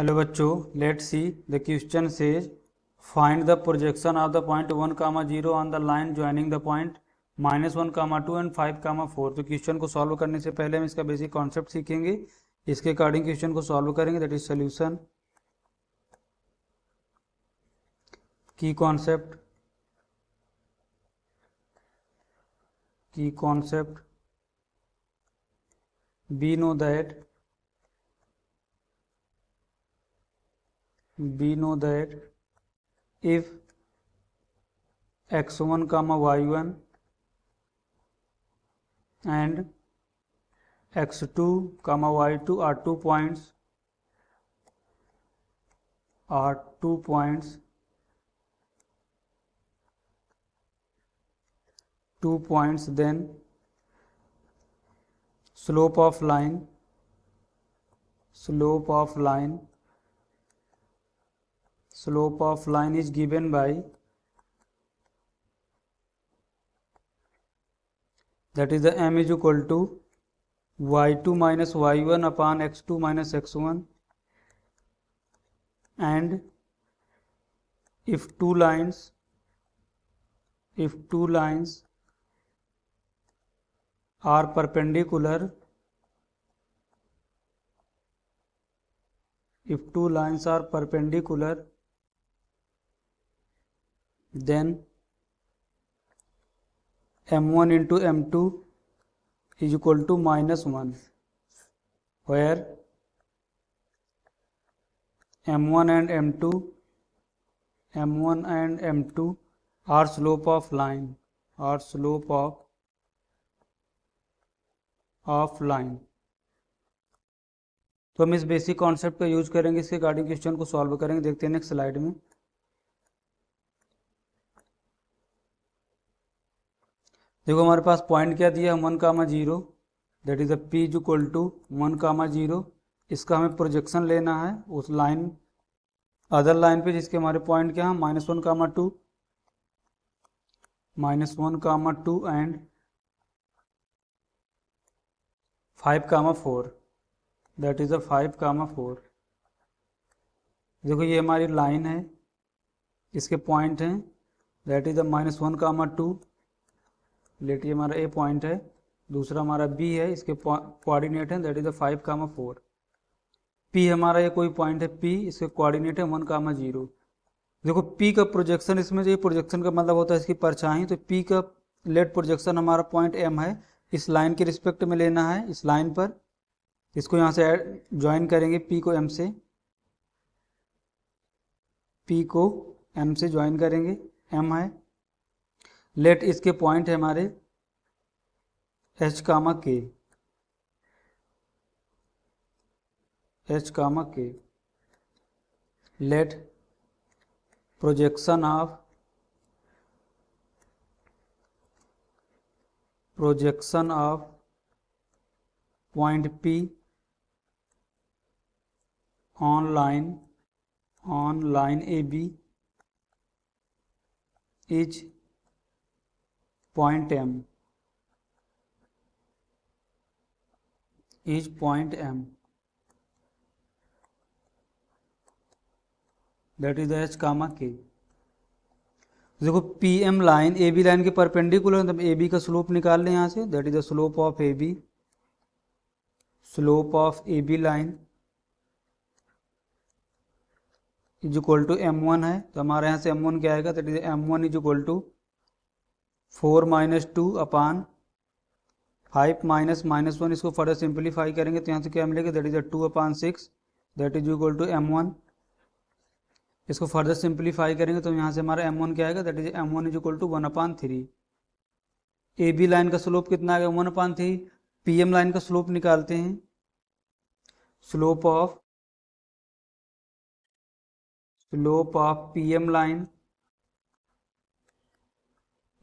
Hello बच्चों, let's see the question says find the projection of the point 1,0 on the line joining the point -1,2 and 5,4। तो question को solve करने से पहले हम इसका बेसिक कॉन्सेप्ट सीखेंगे। इसके अकॉर्डिंग क्वेश्चन को सॉल्व करेंगे, दैट इज सोल्यूशन। की concept we know that if x1 comma y1 and x2 comma y2 are two points, then slope of line is given by, that is the m is equal to y2 minus y1 upon x2 minus x1, and if two lines are perpendicular, then m1 into m2 is equal to -1, where m1 and m2 are slope of line, तो हम इस basic concept का use करेंगे, इसके according question को solve करेंगे। देखते हैं नेक्स्ट स्लाइड में। देखो हमारे पास पॉइंट क्या दिया, 1,0, that is the p is equal to 1,0। इसका हमें प्रोजेक्शन लेना है उस लाइन, अदर लाइन पे जिसके हमारे पॉइंट क्या है, -1,2 एंड 5,4, दैट इज द 5,4। देखो ये हमारी लाइन है, इसके पॉइंट हैं, दैट इज द -1,2, लेट ये हमारा ए पॉइंट है, दूसरा हमारा बी है, इसके कोऑर्डिनेट है दैट इज द 5,4। पी हमारा ये कोई पॉइंट है पी, इसके कोऑर्डिनेट है 1,0। देखो पी का प्रोजेक्शन, इसमें जो प्रोजेक्शन का मतलब होता है इसकी परछाई, तो पी का लेट प्रोजेक्शन हमारा पॉइंट एम है, इस लाइन के रिस्पेक्ट में लेना है, इस लाइन पर इसको यहाँ से ज्वाइन करेंगे, पी को एम से ज्वाइन करेंगे, एम है। लेट इसके पॉइंट है हमारे h, k। Let projection of point P on line AB is point M, that is h, k। देखो P M line A B line के परपेंडिकुलर, मतलब ए बी का स्लोप निकाल लें यहाँ से, that is the slope of A B line is equal to m1 है, तो हमारे यहाँ से m1 क्या आएगा, that is m1 is equal to 4 - 2 upon 5 -1। इसको फर्दर सिंप्लीफाई करेंगे तो यहाँ से क्या मिलेगा, that is 2/6, that is equal to m1। इसको फर्दर सिंप्लीफाई करेंगे तो यहाँ से हमारा m1 क्या आएगा, that is m1 is equal to 1/3। A B line का स्लोप कितना आएगा, 1/3। पी एम लाइन का स्लोप निकालते हैं, slope of P M line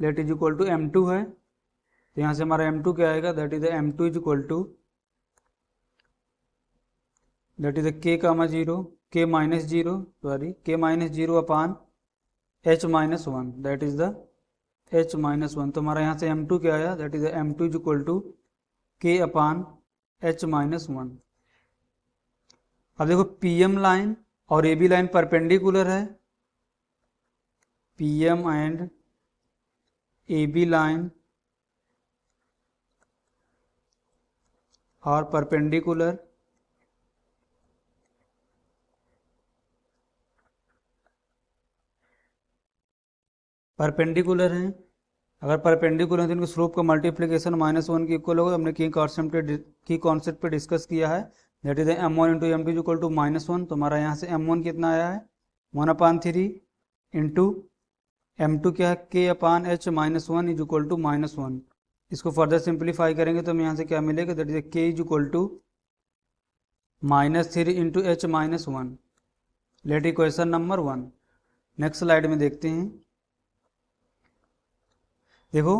let is equal to m2 है, तो यहाँ से हमारा m2 क्या आएगा, that is m2 is equal to, that is k minus 0 upon h -1, that is the h -1। तो हमारा यहाँ से m2 क्या आया, that is m2 is equal to k upon h -1। अब देखो PM लाइन और AB लाइन परपेंडिकुलर है, PM एंड AB लाइन और परपेंडिकुलर, परपेंडिकुलर हैं। अगर परपेंडिकुलर है तो इनके स्लोप का मल्टीप्लिकेशन -1 के इक्वल होगा। हमने की कॉन्सेप्ट पे डिस्कस किया है, that is m1 into M two equal to -1। तो हमारा यहाँ से m1 कितना आया है 1/3 इंटू m2 क्या है k/h -1 इज इक्वल टू -1। इसको फर्दर सिंप्लीफाई करेंगे तो हमें यहाँ से क्या मिलेगा, that is k is equal to -3 into h -1। Let equation number 1। Next slide में देखते हैं। देखो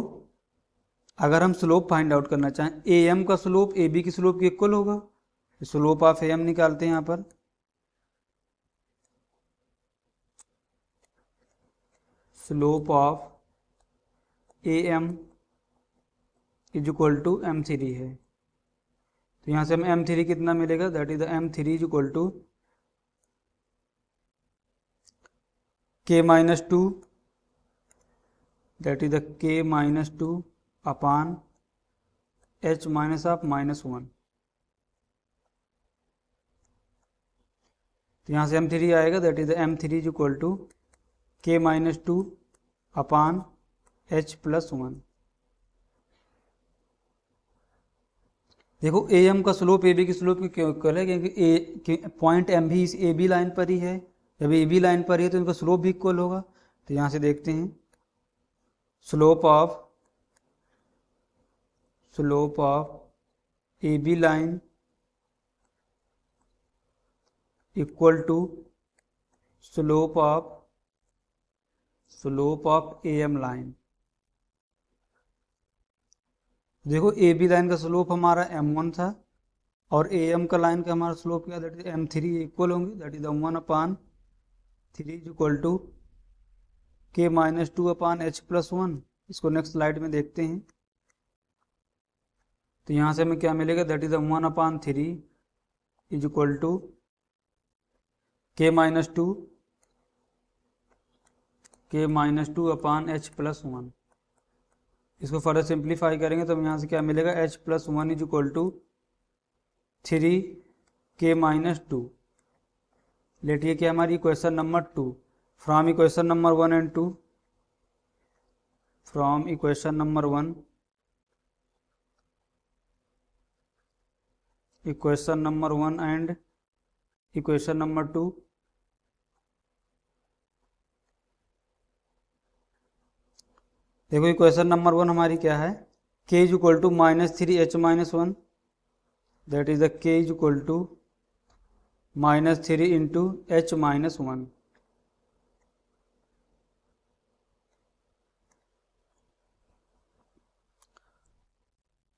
अगर हम स्लोप फाइंड आउट करना चाहें, AM का स्लोप AB की स्लोप के इक्वल होगा, स्लोप ऑफ AM निकालते हैं यहाँ पर। Slope of AM is equal to M3 है। तो यहाँ से हम M3 कितना मिलेगा, that is the M3 is equal to K -2, that is the K -2 upon H of -1। तो यहाँ से M3 आएगा, that is the M3 is equal to K -2 upon H +1। देखो AM का स्लोप AB की स्लोप की क्यों इक्वल है, क्योंकि पॉइंट M भी इस AB लाइन पर ही है। जब AB लाइन पर ही है तो इनका स्लोप भी इक्वल होगा। तो यहाँ से देखते हैं slope of AB line equal to slope of AM line. देखो AB लाइन का स्लोप हमारा m1 था और AM का लाइन का हमारा स्लोप क्या, दैट इज M3 इक्वल होंगे, that is 1/3 is equal to K -2 upon H +1। इसको नेक्स्ट स्लाइड में देखते हैं। तो यहाँ से हमें क्या मिलेगा, that is 1/3 is equal to K -2 upon H +1। इसको फर्दर सिंप्लीफाई करेंगे तो हम यहाँ से क्या मिलेगा, H +1 is equal to 3K -2। Let ये क्या हमारी equation number 2। From equation number 1 and 2, from equation number 1, equation number 1 and equation number 2, देखो इक्वेशन नंबर 1 हमारी क्या है, k is equal to -3h -1, that is the k is equal to -3 into h -1।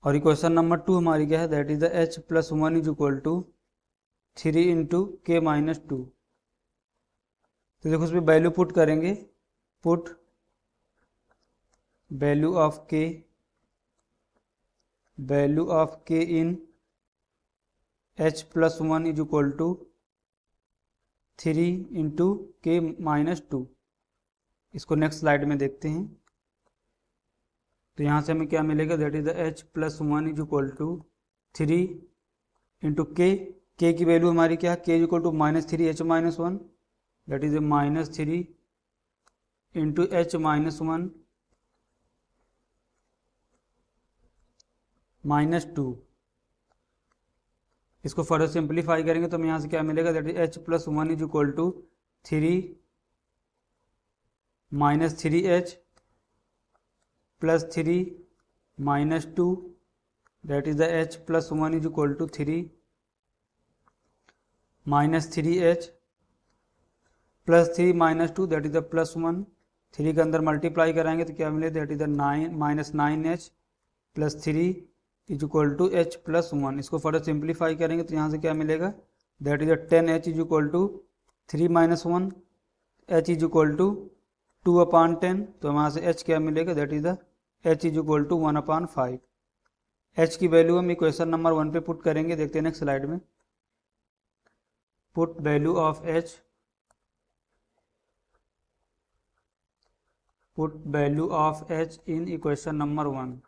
और equation number 2 हमारी क्या है, that is the h +1 is equal to 3 into K -2। तो देखो उसमें वैल्यू पुट करेंगे, put value of k in H +1 is equal to 3 into K -2। इसको next slide में देखते हैं। तो यहाँ से हमें क्या मिलेगा, that is the H +1 is equal to 3 into K की वैल्यू हमारी क्या है, K is equal to -3h -1, that is -3 into H -1 -2। इसको फर्दर सिंप्लीफाई करेंगे तो हमें यहाँ से क्या मिलेगा, that is H +1 is equal to 3 -3h +3 -2, that is the H +1 is equal to 3 -3h +3 -2, that is the +1। 3 के अंदर मल्टीप्लाई कराएंगे तो क्या मिलेगा, that is the -9h +3 is equal to H +1। इसको फर्दर सिंप्लीफाई करेंगे तो यहाँ से क्या मिलेगा, that is the 10h is equal to 3 -1, h is equal to 2/10। तो वहाँ से h क्या मिलेगा, that is the h is equal to 1/5। h की वैल्यू हम इक्वेशन नंबर 1 पे पुट करेंगे, देखते हैं नेक्स्ट स्लाइड में। put value of h, put value of h in equation number 1.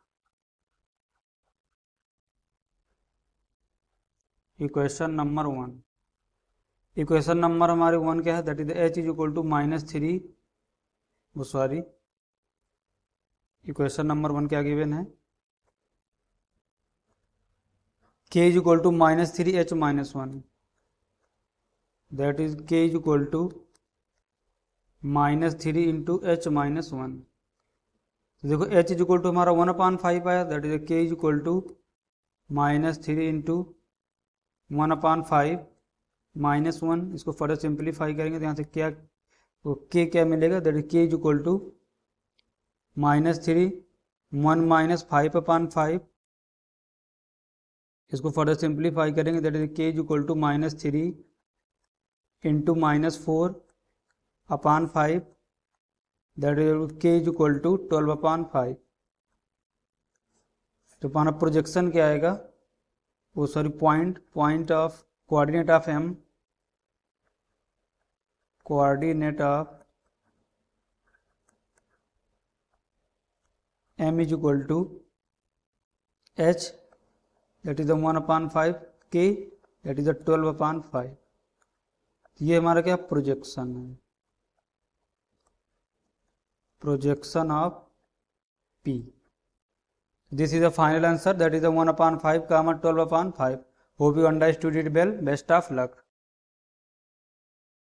Equation number 1, equation number हमारे 1 क्या है, that is h is equal to -3, sorry equation number 1 क्या गिवन है, k is equal to -3h -1, that is k is equal to -3 into h -1. तो देखो h is equal to हमारा 1/5 आया, that is k is equal to -3 into 1/5 -1. इसको further simplify करेंगे तो यहाँ से क्या, तो k क्या मिलेगा, that is k is equal to -3 1 -5/5. इसको फर्दर सिंप्लीफाई करेंगे, that is k is equal to -3 इंटू -4/5, that is k is equal to 12/5. तो हमारा प्रोजेक्शन क्या आएगा, वो sorry point of coordinate of m, coordinate of m is equal to h, that is 1/5, k that is 12/5. ये हमारा क्या projection है, projection of p. This is the final answer, that is 1/5, 12/5. Hope you understood it well. Best of luck.